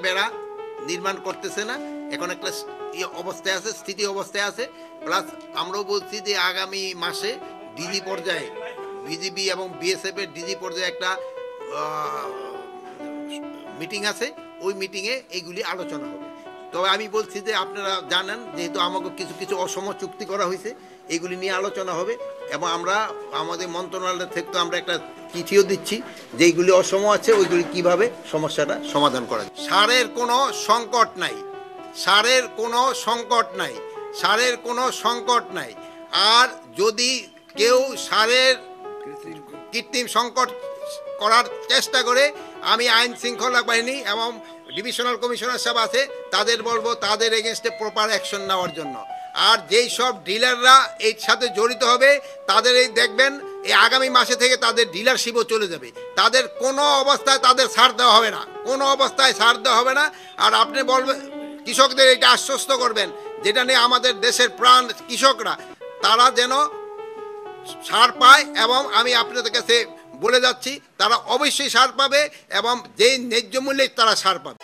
বেড়া নির্মাণ করতেছে না, এখন একটা অবস্থায় আছে, স্থিতি অবস্থায় আছে। প্লাস আমরাও বলছি যে আগামী মাসে ডিজি পর্যায়ে বিজিবি এবং বিএসএফ এর ডিজি পর্যায়ে একটা মিটিং আছে, ওই মিটিংয়ে এইগুলি আলোচনা হবে। তবে আমি বলছি যে আপনারা জানেন, যেহেতু আমাকে কিছু কিছু অসম চুক্তি করা হয়েছে, এগুলি নিয়ে আলোচনা হবে এবং আমরা আমাদের মন্ত্রণালয় থেকে তো আমরা একটা চিঠিও দিচ্ছি যেইগুলি অসম আছে ওইগুলি কিভাবে সমস্যাটা সমাধান করা যায়। সারের কোনো সংকট নাই, সারের কোনো সংকট নাই, সারের কোনো সংকট নাই। আর যদি কেউ সারের কৃত্রিম সংকট করার চেষ্টা করে, আমি আইন শৃঙ্খলা বাহিনী এবং ডিভিশনাল কমিশনার সাহেব আছে, তাদের বলবো তাদের এগেনস্টে প্রপার অ্যাকশন নেওয়ার জন্য। আর যেই সব ডিলাররা এর সাথে জড়িত হবে তাদের এই দেখবেন এই আগামী মাসে থেকে তাদের ডিলারশিপও চলে যাবে। তাদের কোনো অবস্থায় তাদের ছাড় দেওয়া হবে না, কোনো অবস্থায় ছাড় দেওয়া হবে না। আর আপনি বলবেন কৃষকদের এটা আশ্বস্ত করবেন, যেটা নিয়ে আমাদের দেশের প্রাণ কৃষকরা, তারা যেন ছাড় পায়। এবং আমি আপনাদের কাছে বলে যাচ্ছি তারা অবশ্যই ছাড় পাবে এবং যেই ন্যায্য মূল্যে তারা ছাড় পাবে।